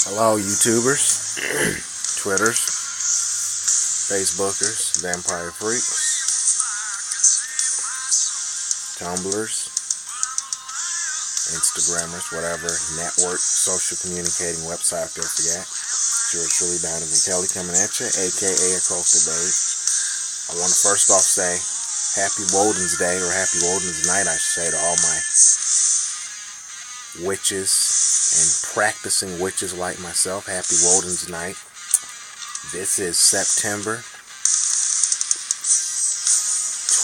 Hello, YouTubers, Twitters, Facebookers, Vampire Freaks, Tumblers, Instagrammers, whatever network, social communicating website out there for that. Yours truly, Donovan Kelly, coming at you, aka are.today. I want to first off say Happy Woden's Day, or Happy Woden's Night, I should say, to all my witches and practicing witches like myself. Happy Woden's Night. This is September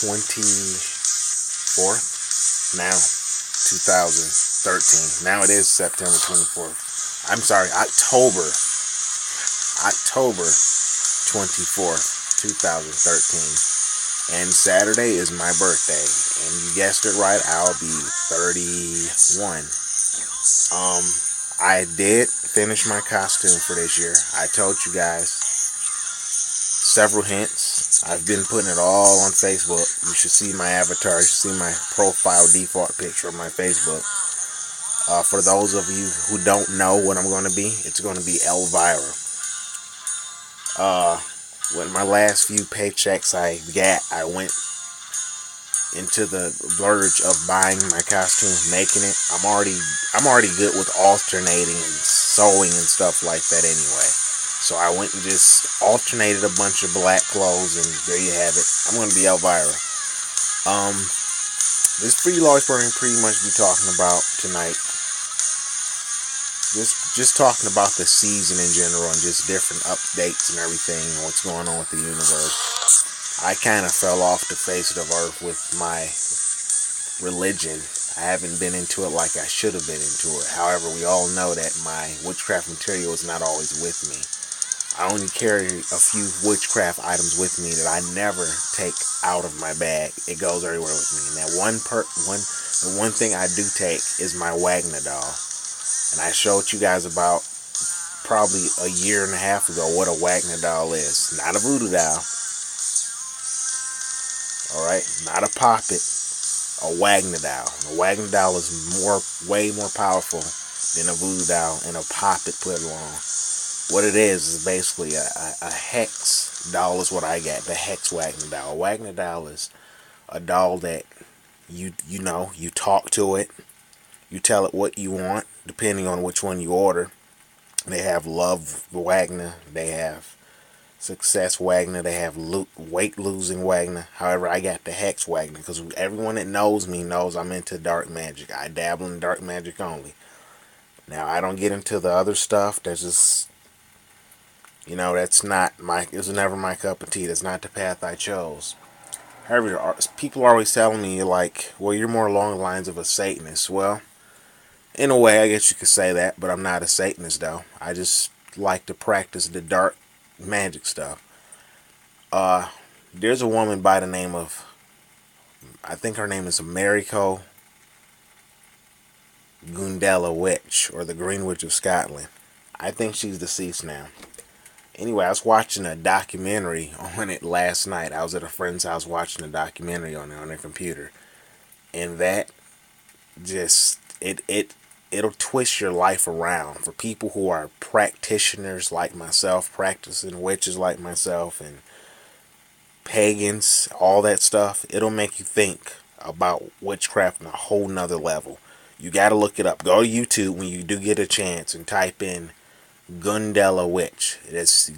24th, now 2013. Now it is September 24th. I'm sorry, October 24th, 2013. And Saturday is my birthday. And you guessed it right, I'll be 31. I did finish my costume for this year. I told you guys several hints. I've been putting it all on Facebook. You should see my avatar. You should see my profile default picture on my Facebook. For those of you who don't know what I'm going to be, it's going to be Elvira. With my last few paychecks I got, I went into the verge of buying my costume, making it. I'm already good with alternating and sewing and stuff like that anyway. So I went and just alternated a bunch of black clothes, and there you have it. I'm going to be Elvira. This free large burning pretty much be talking about tonight. Just talking about the season in general and just different updates and everything and what's going on with the universe. I kind of fell off the face of the earth with my religion. I haven't been into it like I should have been into it. However, we all know that my witchcraft material is not always with me. I only carry a few witchcraft items with me that I never take out of my bag. It goes everywhere with me. And that the one thing I do take is my Wagner doll. And I showed you guys about probably a year and a half ago what a Wagner doll is. Not a voodoo doll. Alright, not a poppet, a Wagner doll. A Wagner doll is way more powerful than a voodoo doll and a poppet put along. What it is basically a hex doll is what I got, the hex Wagner doll. A Wagner doll is a doll that you talk to it, you tell it what you want, depending on which one you order. They have Love Wagner, they have Success Wagner, they have weight losing Wagner. However, I got the Hex Wagner because everyone that knows me knows I'm into dark magic. I dabble in dark magic only. Now, I don't get into the other stuff. That's just, that's not it was never my cup of tea. That's not the path I chose. However, people are always telling me, like, well, you're more along the lines of a Satanist. Well, in a way, I guess you could say that, but I'm not a Satanist, though. I just like to practice the dark magic stuff. There's a woman by the name of, I think her name is Mariko Gundella Witch, or the Green Witch of Scotland. I think she's deceased now. Anyway, I was watching a documentary on it last night. I was at a friend's house watching a documentary on it on their computer. And that just, it'll twist your life around for people who are practitioners like myself, practicing witches like myself, and pagans, all that stuff. It'll make you think about witchcraft on a whole nother level. You gotta look it up. Go to YouTube when you do get a chance and type in Gundella Witch. It's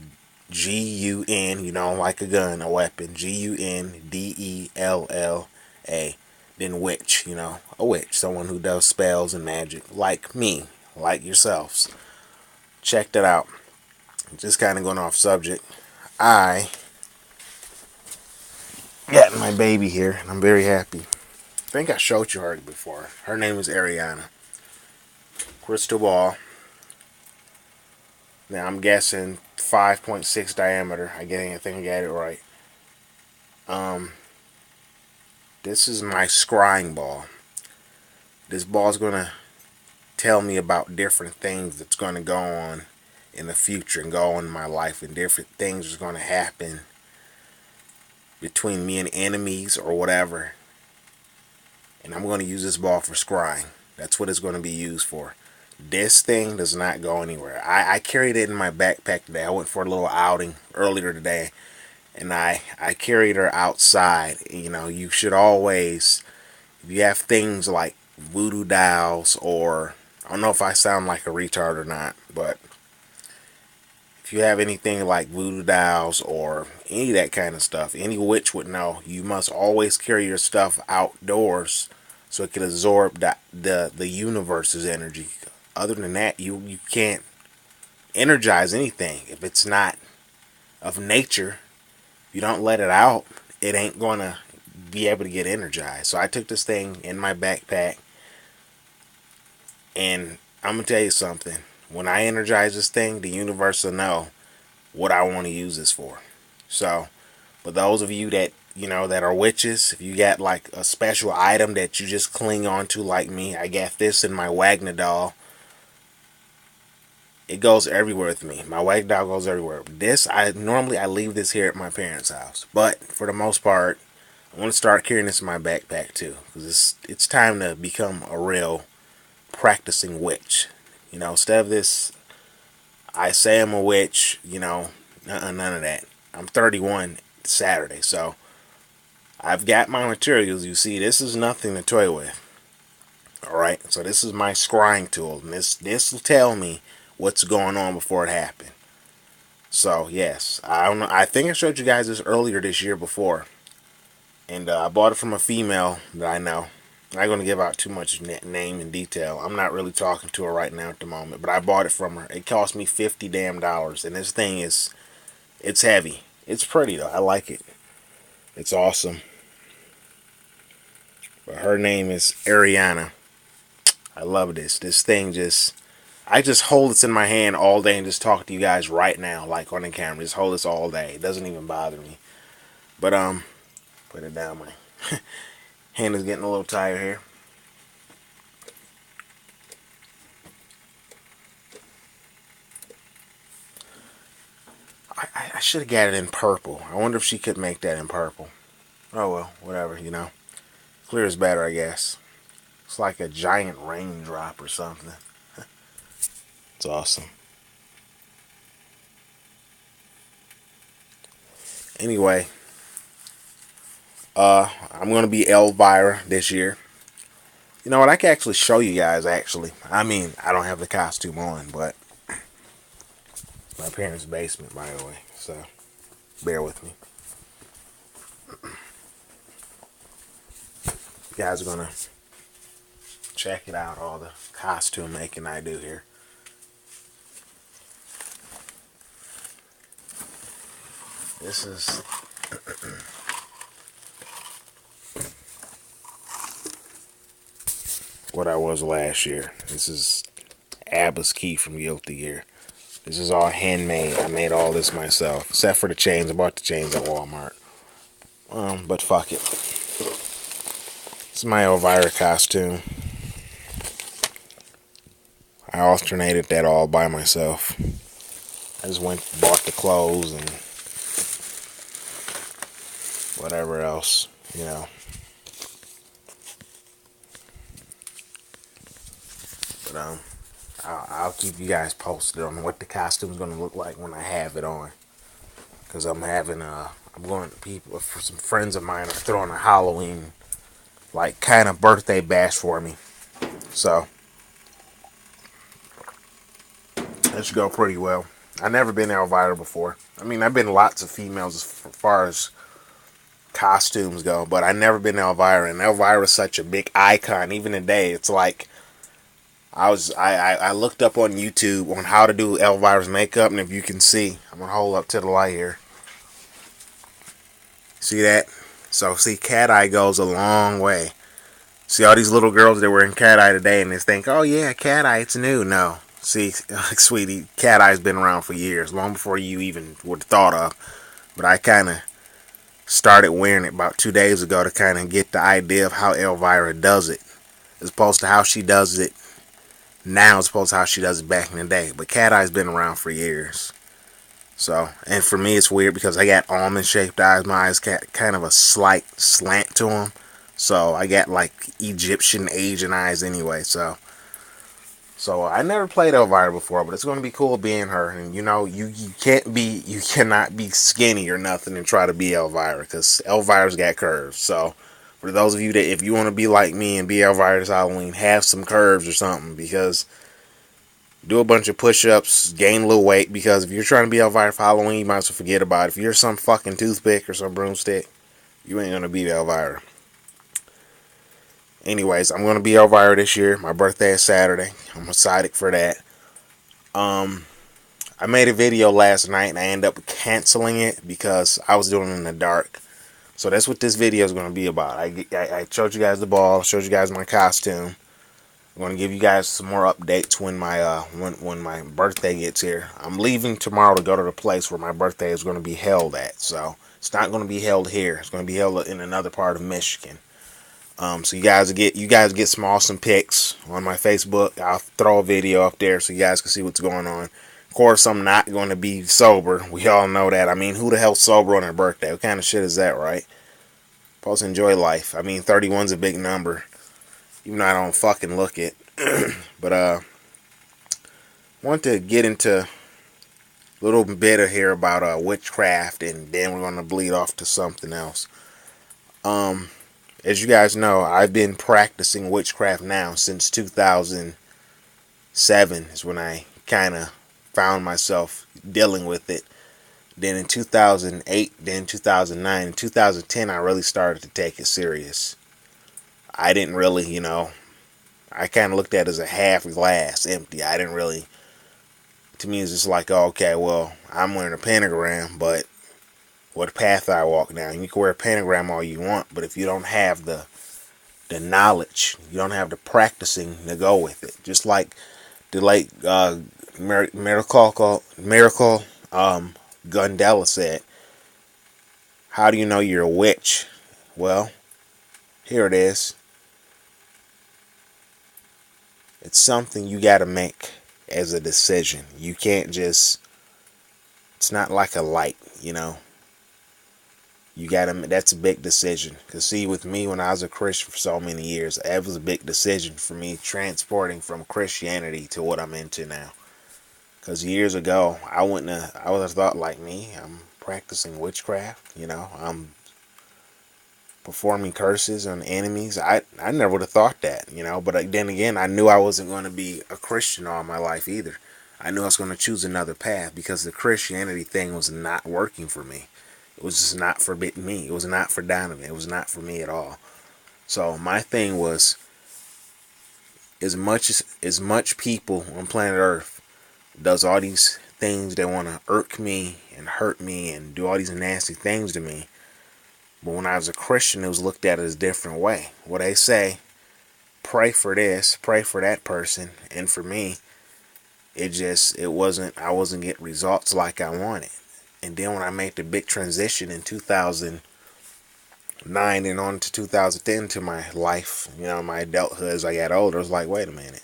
Gun, like a gun, a weapon. Gundella. Then witch, a witch, someone who does spells and magic, like me, like yourselves. Check that out. Just kind of going off subject. I got my baby here, and I'm very happy. I think I showed you her before. Her name is Ariana. Crystal ball. Now I'm guessing 5.6 diameter. I think I got it right. This is my scrying ball. This ball is gonna tell me about different things that's gonna go on in the future and go on in my life, and different things are gonna happen between me and enemies or whatever. And I'm going to use this ball for scrying. That's what it's going to be used for. This thing does not go anywhere. I carried it in my backpack today. I went for a little outing earlier today, and I carried her outside. You know, you should always, if you have things like voodoo dolls, or I don't know if I sound like a retard or not, but if you have anything like voodoo dolls or any of that kind of stuff, any witch would know you must always carry your stuff outdoors so it can absorb the universe's energy. Other than that, you can't energize anything if it's not of nature. If you don't let it out, it ain't gonna be able to get energized. So I took this thing in my backpack, and I'm gonna tell you something. When I energize this thing, the universe will know what I want to use this for. So, for those of you that that are witches, if you got like a special item that you just cling on to, like me, I got this in my Wagner doll. It goes everywhere with me. My Wagner doll goes everywhere. This, I leave this here at my parents' house, but for the most part, I want to start carrying this in my backpack too, because it's time to become a real practicing witch. Instead of this, I say I'm a witch. None of that. I'm 31 Saturday, so I've got my materials. You see, this is nothing to toy with. All right, so this is my scrying tool, and this will tell me what's going on before it happened. So yes, I don't know. I think I showed you guys this earlier this year before, and I bought it from a female that I know. I'm not going to give out too much name and detail. I'm not really talking to her right now at the moment, but I bought it from her. It cost me $50 damn, and this thing it's heavy. It's pretty though. I like it. It's awesome. But her name is Ariana. I love this. This thing I just hold this in my hand all day and just talk to you guys right now, like on the camera. Just hold this all day. It doesn't even bother me. But put it down. My hand is getting a little tired here. I should have got it in purple. I wonder if she could make that in purple. Oh well, whatever. Clear is better, I guess. It's like a giant raindrop or something. It's awesome. Anyway, I'm gonna be Elvira this year. You know what? I can actually show you guys. Actually, I mean, I don't have the costume on, but my parents' basement, by the way. So bear with me. You guys are gonna check it out. All the costume making I do here. This is what I was last year. This is Abba's key from Guilty Gear. This is all handmade. I made all this myself, except for the chains. I bought the chains at Walmart. But fuck it. This is my Elvira costume. I alternated that all by myself. I just went and bought the clothes and whatever else. But I'll keep you guys posted on what the costume's gonna look like when I have it on. Cause I'm going to people for some friends of mine are throwing a Halloween like kind of birthday bash for me. So that should go pretty well. I've never been Elvira before. I mean, I've been lots of females as far as costumes go, but I've never been Elvira. And Elvira is such a big icon. Even today, it's like I looked up on YouTube on how to do Elvira's makeup, and if you can see, I'm gonna hold up to the light here. See that? So see, cat eye goes a long way. See all these little girls that were in cat eye today, and they think, oh yeah, cat eye, it's new. No, see, sweetie, cat eye's been around for years, long before you even would have thought of. But I kind of started wearing it about 2 days ago to kind of get the idea of how Elvira does it, as opposed to how she does it now, as opposed to how she does it back in the day. But cat eye's been around for years. So, and for me, it's weird because I got almond-shaped eyes. My eyes got kind of a slight slant to them. So, I got like Egyptian, Asian eyes anyway. So, So I never played Elvira before, but it's gonna be cool being her. And you know, you cannot be skinny or nothing and try to be Elvira, because Elvira's got curves. So for those of you that, if you want to be like me and be Elvira this Halloween, have some curves or something, because do a bunch of push-ups, gain a little weight, because if you're trying to be Elvira for Halloween, you might as well forget about it. If you're some fucking toothpick or some broomstick, you ain't gonna beat Elvira. Anyways, I'm gonna be Elvira this year. My birthday is Saturday. I'm excited for that. Um, I made a video last night and I ended up canceling it because I was doing it in the dark. So that's what this video is going to be about. I showed you guys the ball, showed you guys my costume. I'm going to give you guys some more updates when my birthday gets here. I'm leaving tomorrow to go to the place where my birthday is going to be held at. So it's not going to be held here. It's going to be held in another part of Michigan. So you guys get some awesome pics on my Facebook. I'll throw a video up there so you guys can see what's going on. Of course, I'm not going to be sober. We all know that. I mean, who the hell's sober on their birthday? What kind of shit is that, right? Supposed to enjoy life. I mean, 31's a big number, even though I don't fucking look it. But want to get into a little bit of here about witchcraft, and then we're gonna bleed off to something else. Um, as you guys know, I've been practicing witchcraft now since 2007 is when I kind of found myself dealing with it. Then in 2008, then 2009, in 2010, I really started to take it serious. I didn't really, I kind of looked at it as a half glass empty. I didn't really, to me, it's just like, oh, okay, well, I'm wearing a pentagram, but what path I walk down? You can wear a pentagram all you want, but if you don't have the knowledge, you don't have the practicing to go with it. Just like the late Miracle Gundella said, how do you know you're a witch? Well, here it is. It's something you got to make as a decision. You can't just, it's not like a light, You got to, that's a big decision. Because see, with me, when I was a Christian for so many years, that was a big decision for me, transporting from Christianity to what I'm into now. Because years ago, I would have thought like me. I'm practicing witchcraft, I'm performing curses on enemies. I never would have thought that, But then again, I knew I wasn't going to be a Christian all my life either. I knew I was going to choose another path because the Christianity thing was not working for me. It was just not for me. It was not for Donovan. It was not for me at all. So my thing was, as much people on planet Earth does all these things that want to irk me and hurt me and do all these nasty things to me. But when I was a Christian, it was looked at as a different way. What they say, pray for this, pray for that person, and for me, I wasn't getting results like I wanted. And then when I made the big transition in 2009 and on to 2010 to my life, my adulthood as I got older, I was like, wait a minute.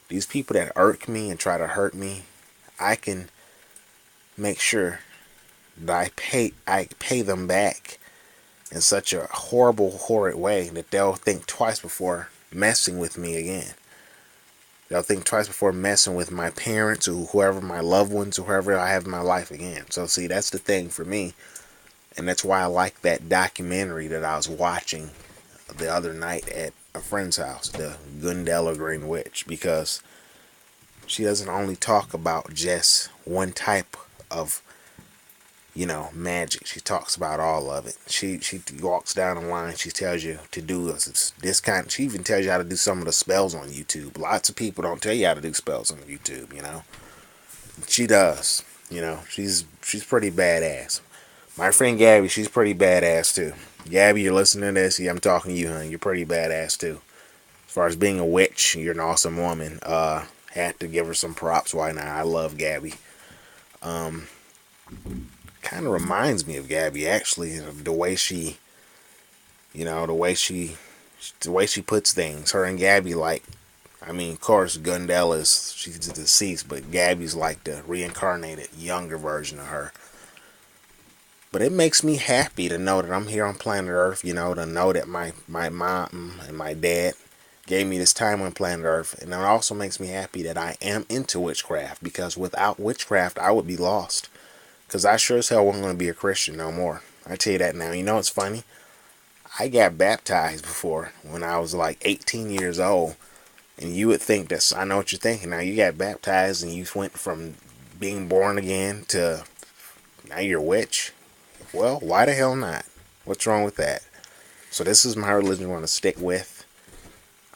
These people that irk me and try to hurt me, I can make sure that I pay them back in such a horrible, horrid way that they'll think twice before messing with me again. They'll think twice before messing with my parents or whoever, my loved ones, or whoever I have in my life again. So see, that's the thing for me. And that's why I like that documentary that I was watching the other night at a friend's house, the Gundella Green Witch, because she doesn't only talk about just one type of magic. She talks about all of it. She walks down the line. She tells you to do this kind. She even tells you how to do some of the spells on YouTube. Lots of people don't tell you how to do spells on YouTube. She does. She's pretty badass. My friend Gabby, she's pretty badass too. Gabby, you're listening to this. Yeah, I'm talking to you, honey. You're pretty badass too. As far as being a witch, you're an awesome woman. Had to give her some props. Why not? I love Gabby. Kind of reminds me of Gabby actually, the way she the way she puts things. Her and Gabby, like, I mean, of course Gundella's, she's deceased, but Gabby's like the reincarnated younger version of her. But it makes me happy to know that I'm here on planet Earth, to know that my mom and my dad gave me this time on planet Earth, and it also makes me happy that I am into witchcraft, because without witchcraft I would be lost. Because I sure as hell wasn't going to be a Christian no more. I tell you that now. You know what's funny? I got baptized before when I was like 18 years old. And you would think that, I know what you're thinking now. You got baptized and you went from being born again to now you're a witch. Well, why the hell not? What's wrong with that? So this is my religion I want to stick with.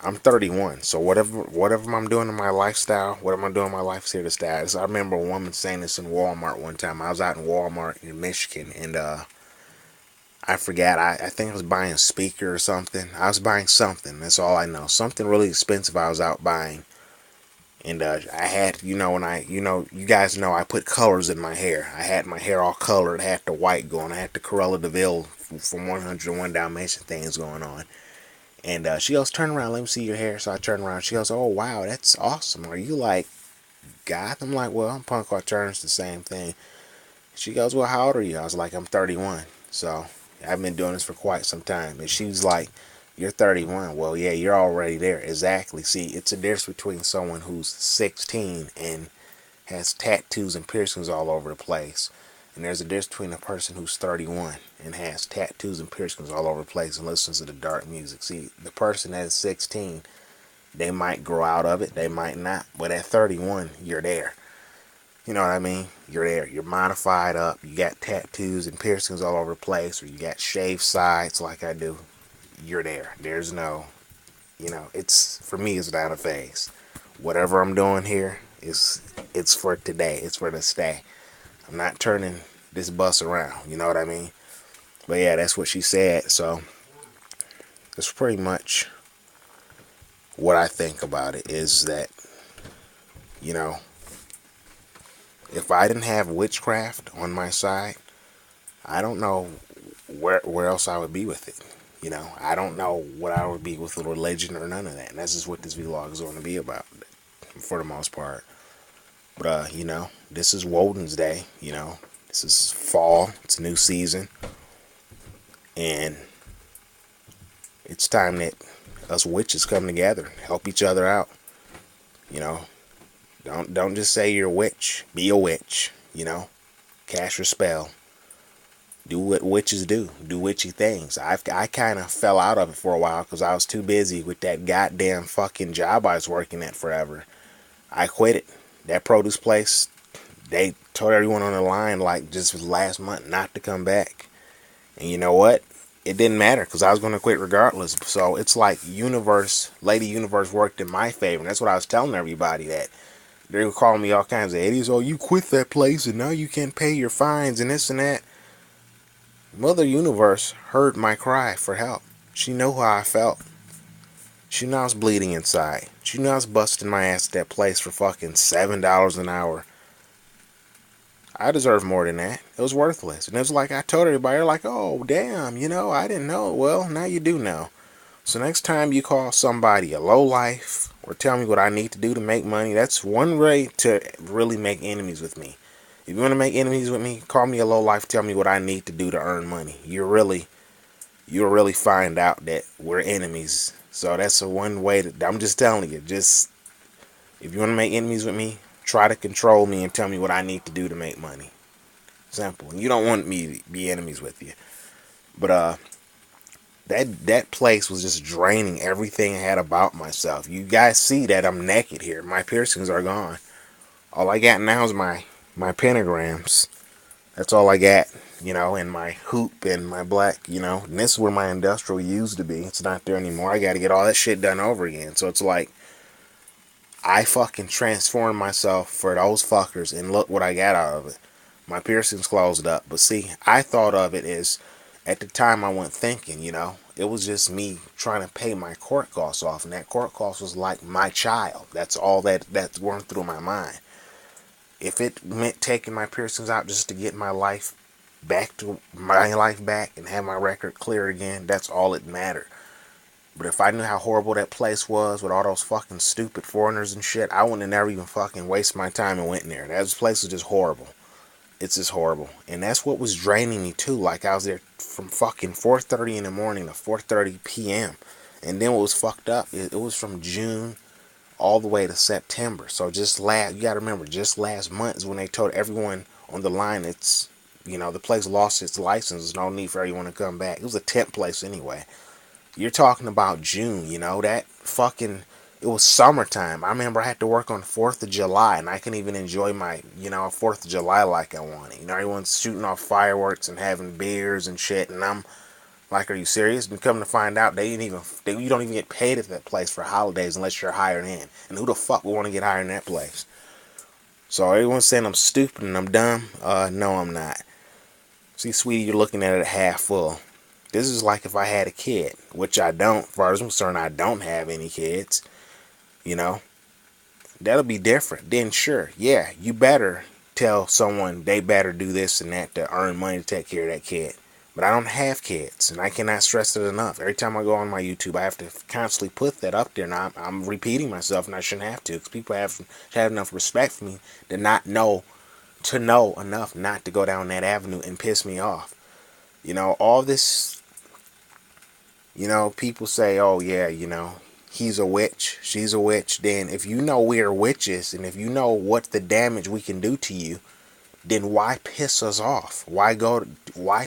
I'm 31, so whatever I'm doing in my lifestyle, whatever I'm doing in my life is here to stay. I remember a woman saying this in Walmart one time. I was out in Walmart in Michigan, and I forgot. I think I was buying a speaker or something. I was buying something. That's all I know. Something really expensive I was out buying. And I had, you guys know I put colors in my hair. I had my hair all colored. I had the white going. I had the Cruella de Vil from 101 Dalmatian things going on. And she goes, turn around, let me see your hair. So I turn around. She goes, oh, wow, that's awesome. Are you like goth? I'm like, well, I'm punk alternative, the same thing. She goes, well, how old are you? I was like, I'm 31. So I've been doing this for quite some time. And she was like, you're 31. Well, yeah, you're already there. Exactly. See, it's a difference between someone who's 16 and has tattoos and piercings all over the place. And there's a difference between a person who's 31 and has tattoos and piercings all over the place and listens to the dark music. See, the person that is 16, they might grow out of it, they might not. But at 31, you're there. You know what I mean? You're there. You're modified up. You got tattoos and piercings all over the place, or you got shaved sides like I do. You're there. There's no, it's, for me, it's not a phase. Whatever I'm doing here it's for today. It's for the stay. I'm not turning this bus around. You know what I mean? But yeah, that's what she said. So that's pretty much what I think about it, is that, you know, if I didn't have witchcraft on my side, I don't know where else I would be with it. I don't know what I would be with a religion or none of that. And that's just what this vlog is going to be about, for the most part. But, this is Woden's Day. This is fall. It's a new season. And it's time that us witches come together, help each other out. Don't just say you're a witch. Be a witch. Cast your spell. Do what witches do. Do witchy things. I kind of fell out of it for a while because I was too busy with that goddamn fucking job I was working at forever. I quit it. That produce place, they told everyone on the line, like, just last month not to come back. And you know what? It didn't matter because I was going to quit regardless. So it's like Lady Universe worked in my favor. And that's what I was telling everybody, that they were calling me all kinds of idiots. Oh, you quit that place and now you can't pay your fines and this and that. Mother Universe heard my cry for help. She knew how I felt. She knew I was bleeding inside. She knew I was busting my ass at that place for fucking $7 an hour. I deserve more than that. It was worthless. And it was like I told everybody, they're like, oh, damn, I didn't know. Well, now you do know. So next time you call somebody a lowlife or tell me what I need to do to make money, that's one way to really make enemies with me. If you want to make enemies with me, call me a lowlife, tell me what I need to do to earn money. You'll really find out that we're enemies. So that's a one way I'm just telling you, if you want to make enemies with me, try to control me and tell me what I need to do to make money. Simple. And you don't want me to be enemies with you. But that place was just draining everything I had about myself. You guys see that I'm naked here. My piercings are gone. All I got now is my pentagrams. That's all I got, and my hoop and my black, and this is where my industrial used to be. It's not there anymore. I got to get all that shit done over again. So it's like, I fucking transformed myself for those fuckers, and look what I got out of it. My piercings closed up. But see, I thought of it as, at the time I wasn't thinking, it was just me trying to pay my court costs off, and that court cost was like my child. That's all that's going through my mind. If it meant taking my piercings out just to get my life back and have my record clear again, that's all that mattered. But if I knew how horrible that place was with all those fucking stupid foreigners and shit, I wouldn't have never even fucking wasted my time and went in there. That place was just horrible. It's just horrible. And that's what was draining me too. Like, I was there from fucking 4:30 in the morning to 4:30 p.m. And then what was fucked up, it was from June all the way to September. So you gotta remember, just last month is when they told everyone on the line the place lost its license. There's no need for everyone to come back. It was a temp place anyway. You're talking about June, that fucking, it was summertime. I remember I had to work on 4th of July and I couldn't even enjoy my, 4th of July like I wanted. Everyone's shooting off fireworks and having beers and shit. And I'm like, are you serious? And come to find out, you don't even get paid at that place for holidays unless you're hired in. And who the fuck would want to get hired in that place? So everyone's saying I'm stupid and I'm dumb. No, I'm not. See, sweetie, you're looking at it half full. This is like if I had a kid, which I don't. As far as I'm concerned, I don't have any kids. You know, that'll be different. Then sure, yeah, you better tell someone they better do this and that to earn money to take care of that kid. But I don't have kids, and I cannot stress it enough. Every time I go on my YouTube, I have to constantly put that up there. Now I'm repeating myself, and I shouldn't have to, because people have enough respect for me to know enough not to go down that avenue and piss me off. All this. People say, oh yeah, he's a witch, she's a witch. Then if you know we're witches, and if you know what the damage we can do to you, then why piss us off? Why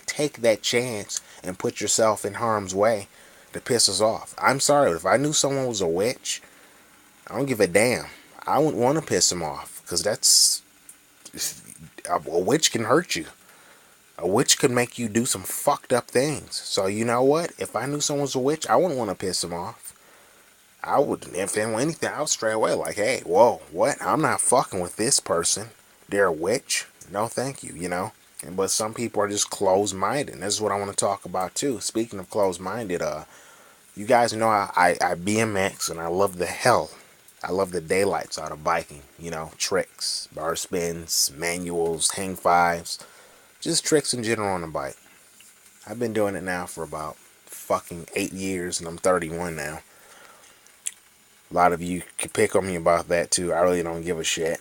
take that chance and put yourself in harm's way to piss us off? I'm sorry, but if I knew someone was a witch, I don't give a damn. I wouldn't want to piss them off, because a witch can hurt you. A witch could make you do some fucked up things. So you know what? If I knew someone was a witch, I wouldn't want to piss them off. I would, if there were anything, I would stray away. Like, hey, whoa, what? I'm not fucking with this person. They're a witch. No, thank you. But some people are just closed-minded. And this is what I want to talk about too. Speaking of closed-minded, you guys know I BMX and I love the hell. I love the daylights out of biking. Tricks, bar spins, manuals, hang fives. Just tricks in general on the bike. I've been doing it now for about fucking 8 years, and I'm 31 now. A lot of you can pick on me about that too. I really don't give a shit.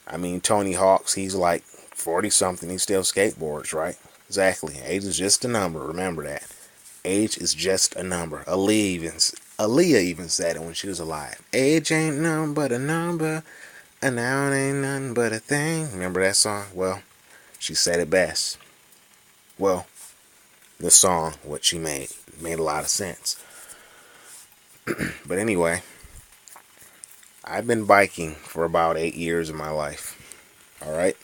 I mean, Tony Hawk's, he's like 40 something. He still skateboards, right? Exactly. Age is just a number. Remember that. Age is just a number. Aaliyah even said it when she was alive. Age ain't nothing but a number. And now it ain't nothing but a thing. Remember that song? Well, she said it best. Well, the song, what she made a lot of sense. But anyway, I've been biking for about 8 years of my life. Alright?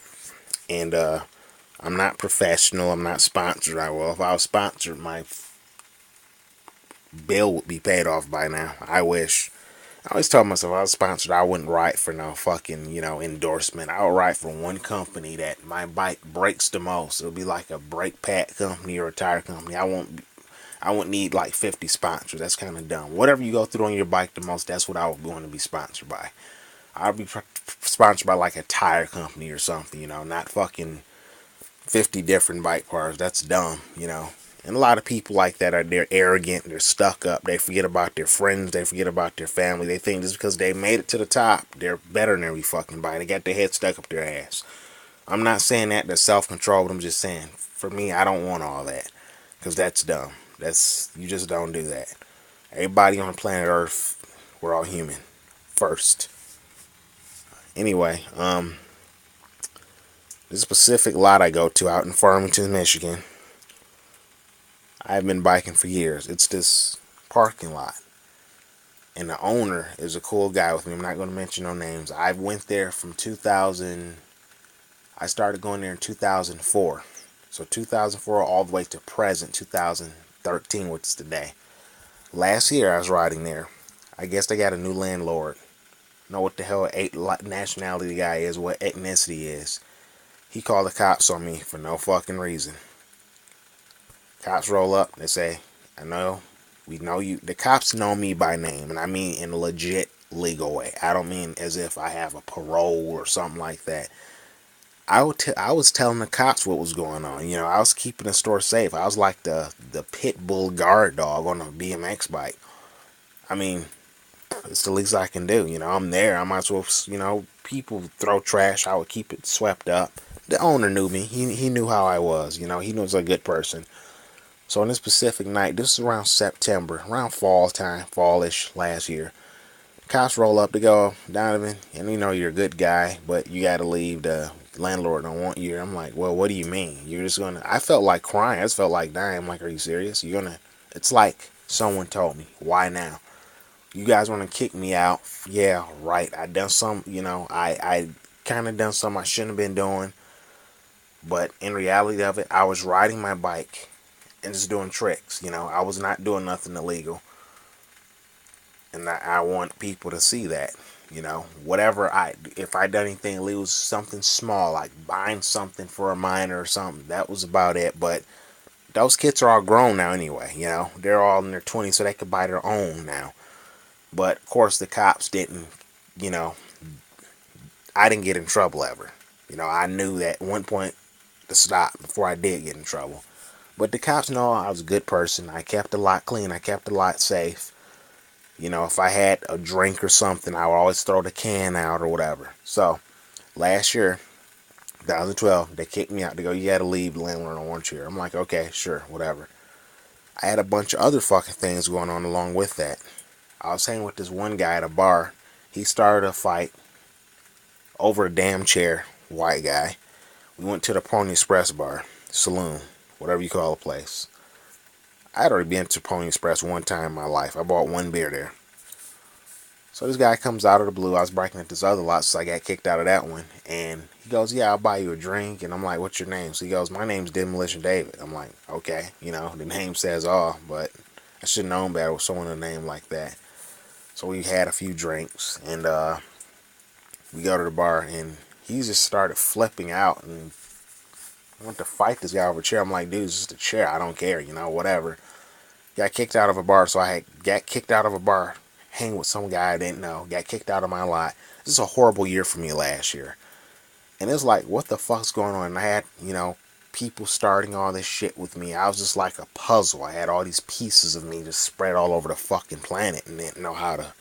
And I'm not professional. I'm not sponsored. If I was sponsored, my bill would be paid off by now. I wish. I always tell myself, if I was sponsored, I wouldn't write for no fucking, endorsement. I would write for one company that my bike breaks the most. It would be like a brake pad company or a tire company. I wouldn't need like 50 sponsors. That's kind of dumb. Whatever you go through on your bike the most, that's what I would want to be sponsored by. I'd be sponsored by like a tire company or something, not fucking 50 different bike parts. That's dumb. And a lot of people like that they're arrogant, they're stuck up, they forget about their friends, they forget about their family. They think just because they made it to the top, they're better than every fucking body. They got their head stuck up their ass. I'm not saying that they're self-control, but I'm just saying, for me, I don't want all that. Because that's dumb. You just don't do that. Everybody on planet Earth, we're all human. First. Anyway, this specific lot I go to out in Farmington, Michigan, I've been biking for years. It's this parking lot. And the owner is a cool guy with me. I'm not going to mention no names. I went there from 2000. I started going there in 2004. So 2004 all the way to present 2013, which is today. Last year I was riding there. I guess they got a new landlord. Know what the hell nationality the guy is, what ethnicity is. He called the cops on me for no fucking reason. Cops roll up. They say, we know you. The cops know me by name, and I mean in a legit legal way. I don't mean as if I have a parole or something like that. I was telling the cops what was going on. I was keeping the store safe. I was like the pit bull guard dog on a BMX bike. I mean, it's the least I can do. I'm there. I might as well, people throw trash. I would keep it swept up. The owner knew me. He knew how I was. He was a good person. So on this specific night, this is around September, around fall time, fallish last year. Cops roll up to go, Donovan, and you know you're a good guy, but you got to leave. The landlord don't want you. I'm like, well, what do you mean? You're just gonna? I felt like crying. I just felt like dying. I'm like, are you serious? You're gonna? It's like someone told me. Why now? You guys want to kick me out? Yeah, right. I done some. I kind of done something I shouldn't have been doing. But in reality of it, I was riding my bike and just doing tricks. I was not doing nothing illegal, and I want people to see that. Whatever if I done anything illegal, something small like buying something for a minor or something, that was about it. But those kids are all grown now anyway. They're all in their 20s, so they could buy their own now. But of course, the cops didn't. You know, I didn't get in trouble ever. I knew that at one point to stop before I did get in trouble. But the cops know I was a good person. I kept the lot clean. I kept the lot safe. If I had a drink or something, I would always throw the can out or whatever. So, last year, 2012, they kicked me out. They go, you gotta leave, the landlord don't want you here. I'm like, okay, sure, whatever. I had a bunch of other fucking things going on along with that. I was hanging with this one guy at a bar. He started a fight over a damn chair, white guy. We went to the Pony Express bar, saloon, whatever you call the place. I had already been to Pony Express one time in my life. I bought one beer there. So this guy comes out of the blue. I was biking at this other lot, so I got kicked out of that one. And he goes, yeah, I'll buy you a drink. And I'm like, what's your name? So he goes, my name's Demolition David. I'm like, okay. The name says all, but I should have known better with someone a name like that. So we had a few drinks, and we go to the bar, and he just started flipping out and went to fight this guy over a chair. I'm like, dude, it's just a chair. I don't care, whatever. Got kicked out of a bar, so got kicked out of a bar, hang with some guy I didn't know, got kicked out of my lot. This is a horrible year for me last year. And it's like, what the fuck's going on? And I had, people starting all this shit with me. I was just like a puzzle. I had all these pieces of me just spread all over the fucking planet and didn't know how to.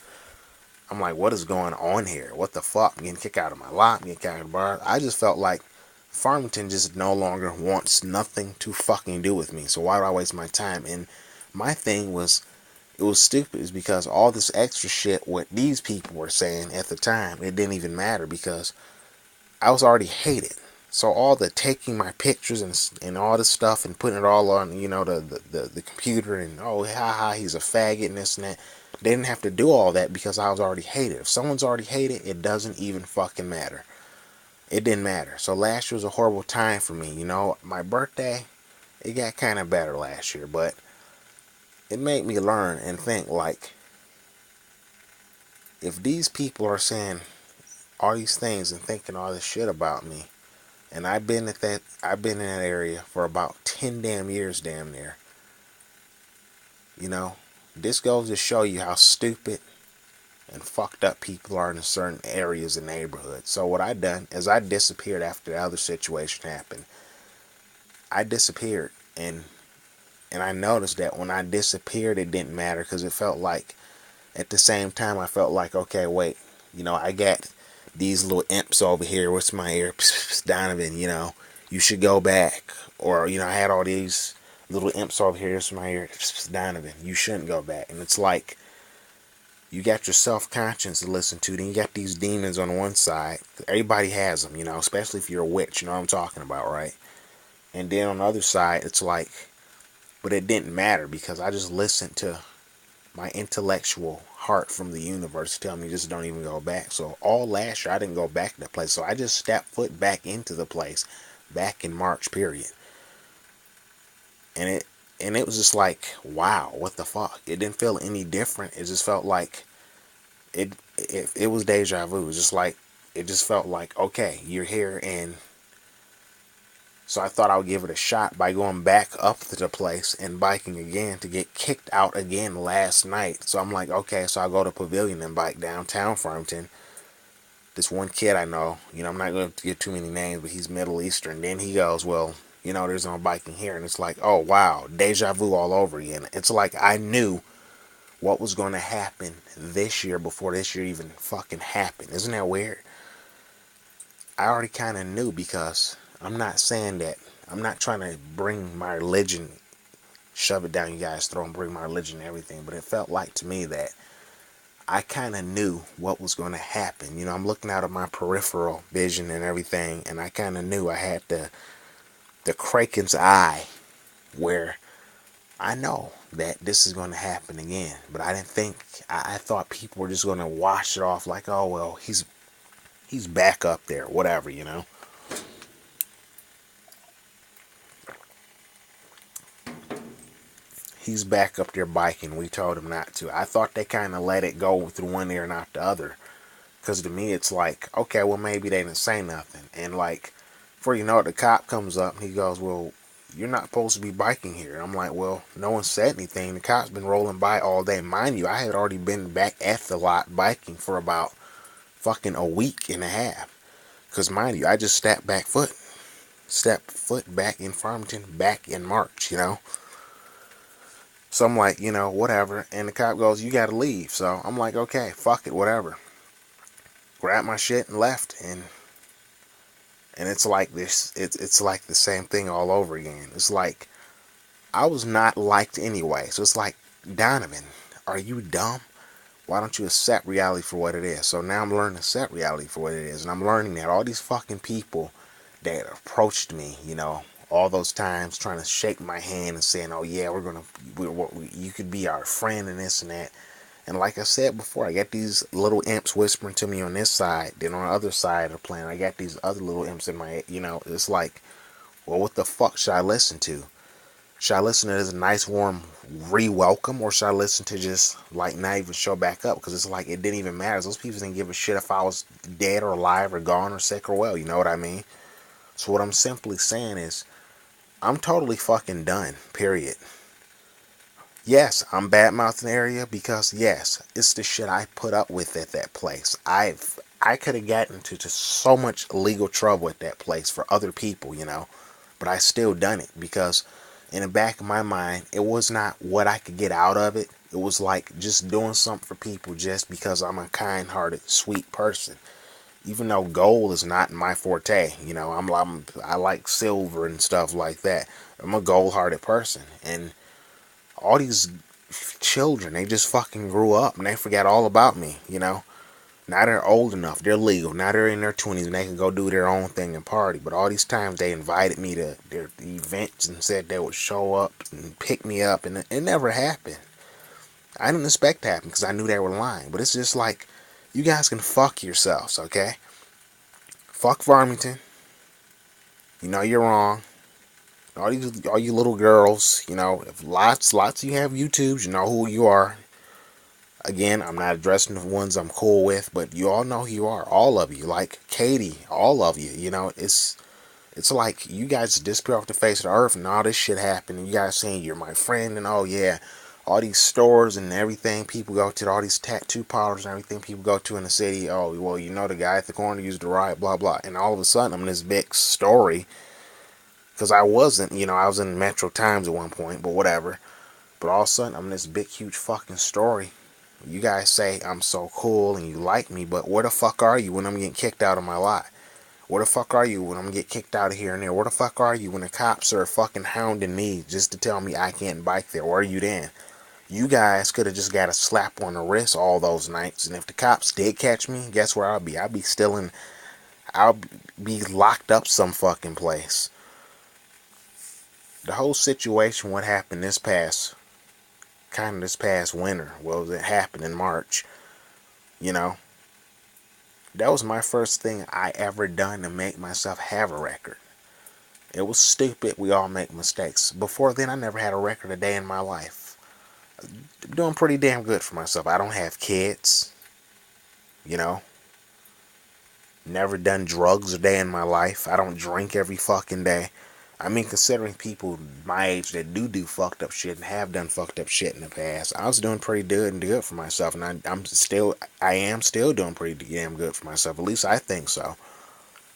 I'm like, what is going on here? What the fuck? I'm getting kicked out of my lot, I'm getting kicked out of the bar. I just felt like Farmington just no longer wants nothing to fucking do with me. So why do I waste my time? And my thing was, it was stupid, is because all this extra shit what these people were saying at the time, it didn't even matter because I was already hated. So all the taking my pictures and all this stuff and putting it all on, the computer, and oh haha, he's a faggot and this and that. They didn't have to do all that because I was already hated. If someone's already hated, it doesn't even fucking matter. It didn't matter. So last year was a horrible time for me. My birthday, it got kind of better last year, but it made me learn and think like, if these people are saying all these things and thinking all this shit about me, and I've been in that area for about 10 damn years damn near. This goes to show you how stupid and fucked up people are in certain areas and neighborhoods. So what I done is I disappeared after the other situation happened. I disappeared, and I noticed that when I disappeared, it didn't matter because it felt like, at the same time, I felt like, okay, wait, I got these little imps over here. What's my ear? Donovan, you should go back. Or, I had all these little imps over here. What's my ear? Donovan, you shouldn't go back. And it's like, you got your self-conscience to listen to. Then you got these demons on one side. Everybody has them, especially if you're a witch. You know what I'm talking about, right? And then on the other side, it's like, but it didn't matter because I just listened to my intellectual heart from the universe tell me just don't even go back. So all last year I didn't go back to the place. So I just stepped foot back into the place back in March, period. And it was just like, wow, what the fuck? It didn't feel any different. It just felt like it was deja vu. It was just like, it just felt like, okay, you're here. And so I thought I would give it a shot by going back up to the place and biking again to get kicked out again last night. So I'm like, okay, so I'll go to Pavilion and bike downtown Farmington. This one kid I know, I'm not going to give too many names, but he's Middle Eastern. Then he goes, well, there's no biking here. And it's like, oh, wow, deja vu all over again. It's like I knew what was going to happen this year before this year even fucking happened. Isn't that weird? I already kind of knew because I'm not saying that. I'm not trying to bring my religion shove it down you guys' throat and bring my religion and everything, but it felt like to me that I kind of knew what was going to happen. You know, I'm looking out of my peripheral vision and everything, and I kind of knew I had the Kraken's eye where I know that this is going to happen again. But I didn't think, I thought people were just going to wash it off like, oh, well, he's back up there, whatever, you know. He's back up there biking. We told him not to. I thought they kind of let it go through one ear, not the other. Because to me, it's like, okay, well, maybe they didn't say nothing. And like, before you know it, the cop comes up and he goes, well, you're not supposed to be biking here. I'm like, well, no one said anything. The cop's been rolling by all day. Mind you, I had already been back at the lot biking for about fucking a week and a half. Because mind you, I just stepped foot back in Farmington back in March, you know. So I'm like, you know, whatever. And the cop goes, you gotta leave. So I'm like, okay, fuck it, whatever. Grabbed my shit and left. And it's like this, it's like the same thing all over again. It's like, I was not liked anyway. So it's like, Donovan, are you dumb? Why don't you accept reality for what it is? So now I'm learning to accept reality for what it is. And I'm learning that all these fucking people that approached me, you know, all those times trying to shake my hand and saying, oh yeah, you could be our friend and this and that. And like I said before, I got these little imps whispering to me on this side. Then on the other side of the planet, I got these other little imps in my head. You know, it's like, well, what the fuck should I listen to? Should I listen to this nice, warm re-welcome? Or should I listen to just, like, not even show back up? Because it's like, it didn't even matter. Those people didn't give a shit if I was dead or alive or gone or sick or well. You know what I mean? So what I'm simply saying is, I'm totally fucking done. Period. Yes, I'm bad mouthing the area because yes, it's the shit I put up with at that place. I could have gotten into just so much legal trouble at that place for other people, you know, but I still done it because in the back of my mind, it was not what I could get out of it. It was like just doing something for people just because I'm a kind-hearted, sweet person. Even though gold is not my forte, you know, I like silver and stuff like that. I'm a gold-hearted person, and all these children, they just fucking grew up and they forgot all about me, you know. Now they're old enough, they're legal, now they're in their 20s and they can go do their own thing and party. But all these times they invited me to their events and said they would show up and pick me up, and it never happened. I didn't expect that because I knew they were lying. But it's just like, you guys can fuck yourselves, okay? Fuck Farmington. You know you're wrong. All you little girls, you know, if lots of you have YouTubes, you know who you are. Again, I'm not addressing the ones I'm cool with, but you all know who you are. All of you, like Katie, all of you. You know, it's like you guys disappear off the face of the earth, and all this shit happened. And you guys saying you're my friend, and oh yeah, all these stores and everything people go to, all these tattoo parlors and everything people go to in the city. Oh well, you know the guy at the corner used to ride, blah blah. And all of a sudden, I'm in this big story because I wasn't. You know, I was in Metro Times at one point, but whatever. But all of a sudden, I'm in this big, huge fucking story. You guys say I'm so cool and you like me, but where the fuck are you when I'm getting kicked out of my lot? Where the fuck are you when I'm getting kicked out of here and there? Where the fuck are you when the cops are fucking hounding me just to tell me I can't bike there? Where are you then? You guys could have just got a slap on the wrist all those nights, and if the cops did catch me, guess where I'll be? I'll be locked up some fucking place. The whole situation, what happened this past winter, well, it happened in March, you know, that was my first thing I ever done to make myself have a record. It was stupid. We all make mistakes. Before then, I never had a record a day in my life. I'm doing pretty damn good for myself. I don't have kids, you know. Never done drugs a day in my life. I don't drink every fucking day. I mean, considering people my age that do fucked up shit and have done fucked up shit in the past, I was doing pretty good for myself, and I am still doing pretty damn good for myself. At least I think so.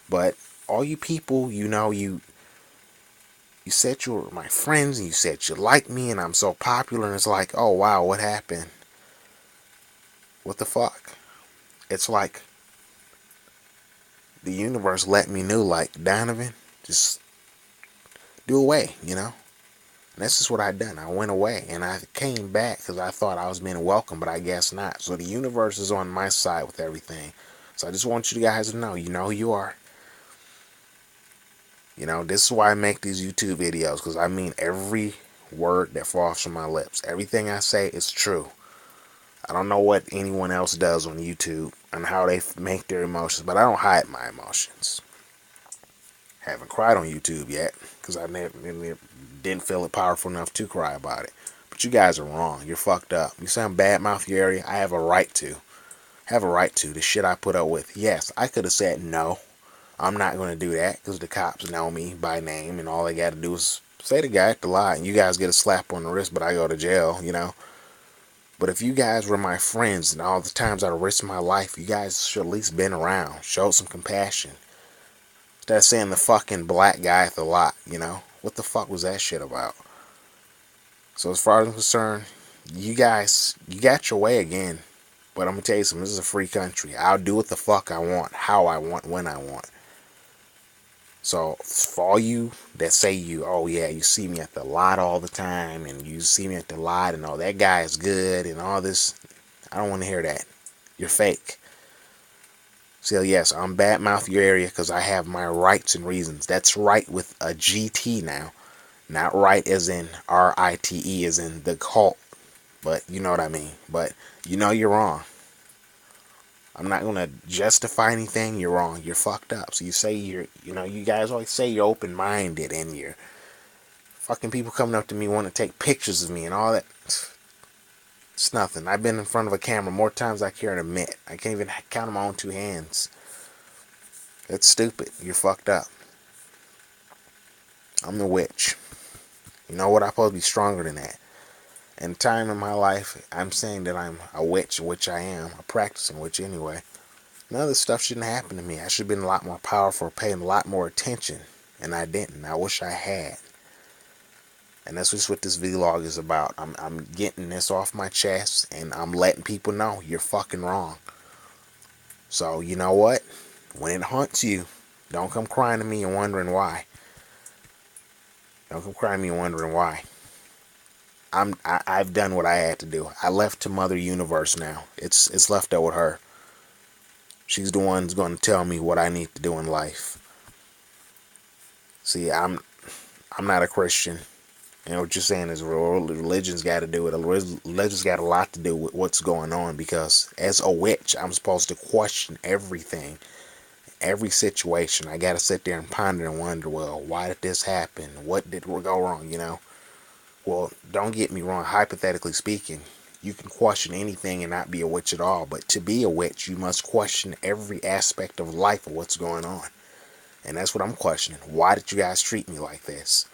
But all you people, you know, you said you were my friends, and you said you like me, and I'm so popular, and it's like, oh wow, what happened? What the fuck? It's like the universe let me know, like, Donovan, just do away, you know? And this is what I done. I went away and I came back because I thought I was being welcome, but I guess not. So the universe is on my side with everything. So I just want you guys to know, you know who you are. You know, this is why I make these YouTube videos, because I mean every word that falls from my lips. Everything I say is true. I don't know what anyone else does on YouTube and how they make their emotions, but I don't hide my emotions. Haven't cried on YouTube yet because I didn't feel it powerful enough to cry about it. But you guys are wrong. You're fucked up. You say I'm badmouth your area. I have a right to. Have a right to. The shit I put up with. Yes, I could have said no. I'm not going to do that because the cops know me by name and all they got to do is say the guy at the lie and you guys get a slap on the wrist, but I go to jail, you know. But if you guys were my friends and all the times I risked my life, you guys should at least been around, showed some compassion. Instead of saying the fucking black guy at the lot, you know. What the fuck was that shit about? So as far as I'm concerned, you guys, you got your way again. But I'm going to tell you something, this is a free country. I'll do what the fuck I want, how I want, when I want. So for all you that say oh yeah, you see me at the lot all the time and you see me at the lot and oh that guy is good and all this, I don't want to hear that. You're fake. So yes, I'm badmouth your area because I have my rights and reasons. That's right with a GT now. Not right as in RITE as in the cult. But you know what I mean. But you know you're wrong. I'm not going to justify anything. You're wrong. You're fucked up. So you say you guys always say you're open-minded and you're fucking people coming up to me want to take pictures of me and all that. It's nothing. I've been in front of a camera more times than I care to admit. I can't even count them on two hands. It's stupid. You're fucked up. I'm the witch. You know what? I'm supposed to be stronger than that. And time in my life, I'm saying that I'm a witch, which I am. A practicing witch anyway. None of this stuff shouldn't happen to me. I should have been a lot more powerful, paying a lot more attention. And I didn't. I wish I had. And that's just what this vlog is about. I'm getting this off my chest and I'm letting people know you're fucking wrong. So you know what? When it haunts you, don't come crying to me and wondering why. Don't come crying to me and wondering why. I've done what I had to do. I left to Mother Universe now. It's left up with her. She's the one who's going to tell me what I need to do in life. See, I'm not a Christian. You know what you're saying is religion's got to do with it. Religion's got a lot to do with what's going on because as a witch, I'm supposed to question everything, every situation. I got to sit there and ponder and wonder, well, why did this happen? What did go wrong? You know. Well, don't get me wrong. Hypothetically speaking, you can question anything and not be a witch at all. But to be a witch, you must question every aspect of life of what's going on. And that's what I'm questioning. Why did you guys treat me like this?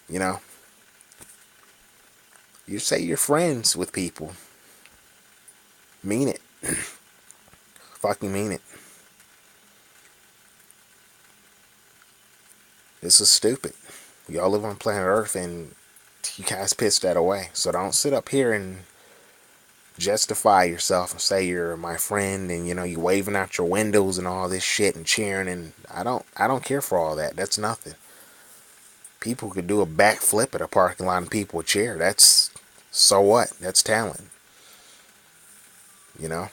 You know. You say you're friends with people. Mean it. Fucking mean it. This is stupid. We all live on planet Earth and you guys pissed that away. So don't sit up here and justify yourself and say you're my friend and you waving out your windows and all this shit and cheering and I don't care for all that. That's nothing. People could do a backflip at a parking lot and people would cheer. That's so what? That's talent. You know?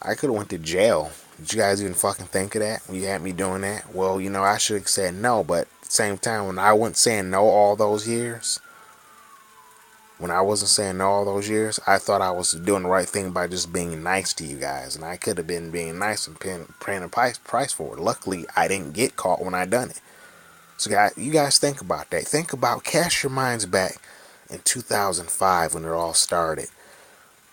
I could have went to jail. Did you guys even fucking think of that when you had me doing that? Well, I should have said no, but at the same time, when I wasn't saying no all those years, I thought I was doing the right thing by just being nice to you guys, and I could have been being nice and paying a price for it. Luckily, I didn't get caught when I done it. So, guys, you guys think about that. Cast your minds back in 2005 when it all started.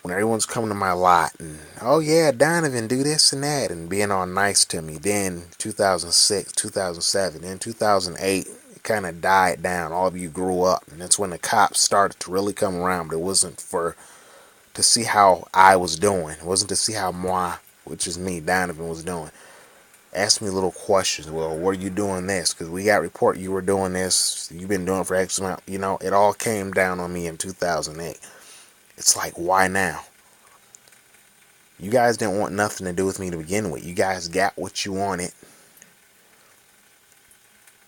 When everyone's coming to my lot and, oh yeah, Donovan, do this and that, and being all nice to me. Then 2006, 2007, then 2008, it kind of died down. All of you grew up, and that's when the cops started to really come around. But it wasn't to see how I was doing. It wasn't to see how moi, which is me, Donovan, was doing. Ask me little questions. Well, were you doing this? Because we got report you were doing this. You've been doing it for X amount. It all came down on me in 2008. It's like, why now? You guys didn't want nothing to do with me to begin with. You guys got what you wanted.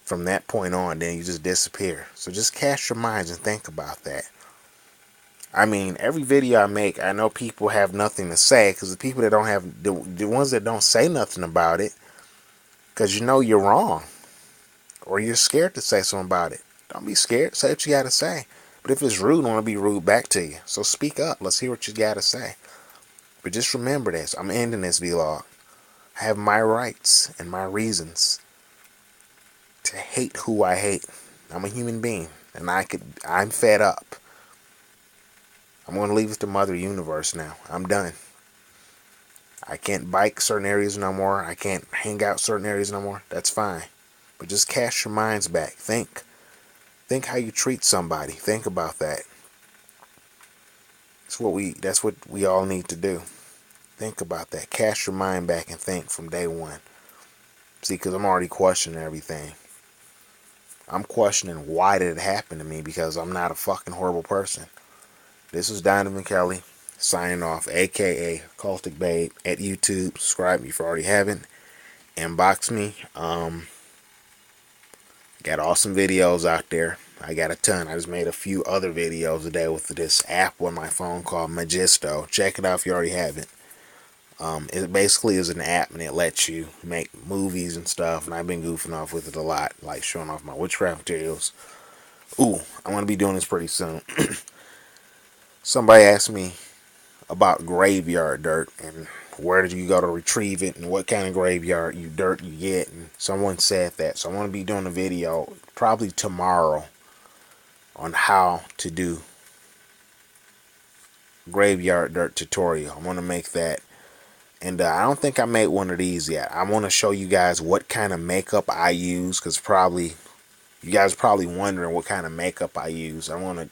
from that point on, then you just disappear. So just cast your minds and think about that. I mean, every video I make, I know people have nothing to say, because the people that don't have, the ones that don't say nothing about it, because you know you're wrong, or you're scared to say something about it. Don't be scared. Say what you got to say. But if it's rude, I want to be rude back to you. So speak up. Let's hear what you got to say. But just remember this. I'm ending this vlog. I have my rights and my reasons to hate who I hate. I'm a human being, and I'm fed up. I'm going to leave it to Mother Universe now. I'm done. I can't bike certain areas no more. I can't hang out certain areas no more. That's fine. But just cast your minds back. Think. Think how you treat somebody. Think about that. That's what we all need to do. Think about that. Cast your mind back and think from day one. See, because I'm already questioning everything. I'm questioning why did it happen to me, because I'm not a fucking horrible person. This is Donovan Kelly signing off, aka Cultic Babe, at YouTube. Subscribe if you already haven't. Inbox me. Got awesome videos out there. I got a ton. I just made a few other videos today with this app on my phone called Magisto. Check it out if you already haven't. It basically is an app, and it lets you make movies and stuff, and I've been goofing off with it a lot, like showing off my witchcraft materials. Ooh, I'm going to be doing this pretty soon. Somebody asked me about graveyard dirt, and where did you go to retrieve it, and what kind of graveyard dirt you get, and someone said that. So I want to be doing a video probably tomorrow on how to do graveyard dirt tutorial. I'm going to make that. And I don't think I made one of these yet. I want to show you guys what kind of makeup I use, because you guys are probably wondering what kind of makeup I use. I'm going to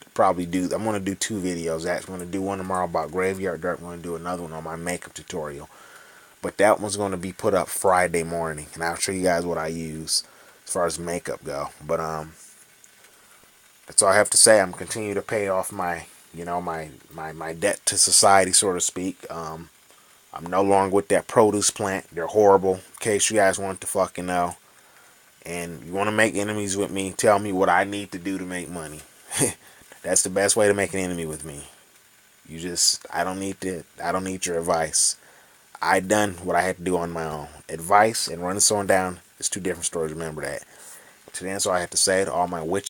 do 2 videos. I'm going to do one tomorrow about graveyard dirt. I'm going to do another one on my makeup tutorial. But that one's going to be put up Friday morning, and I'll show you guys what I use as far as makeup go. But that's all I have to say. I'm continuing to pay off my debt to society, so to speak. I'm no longer with that produce plant. They're horrible, in case you guys want to fucking know. And you want to make enemies with me, tell me what I need to do to make money. That's the best way to make an enemy with me. I don't need your advice. I done what I had to do on my own. Advice and running someone down is 2 different stories. Remember that. Today, that's all I have to say to all my witch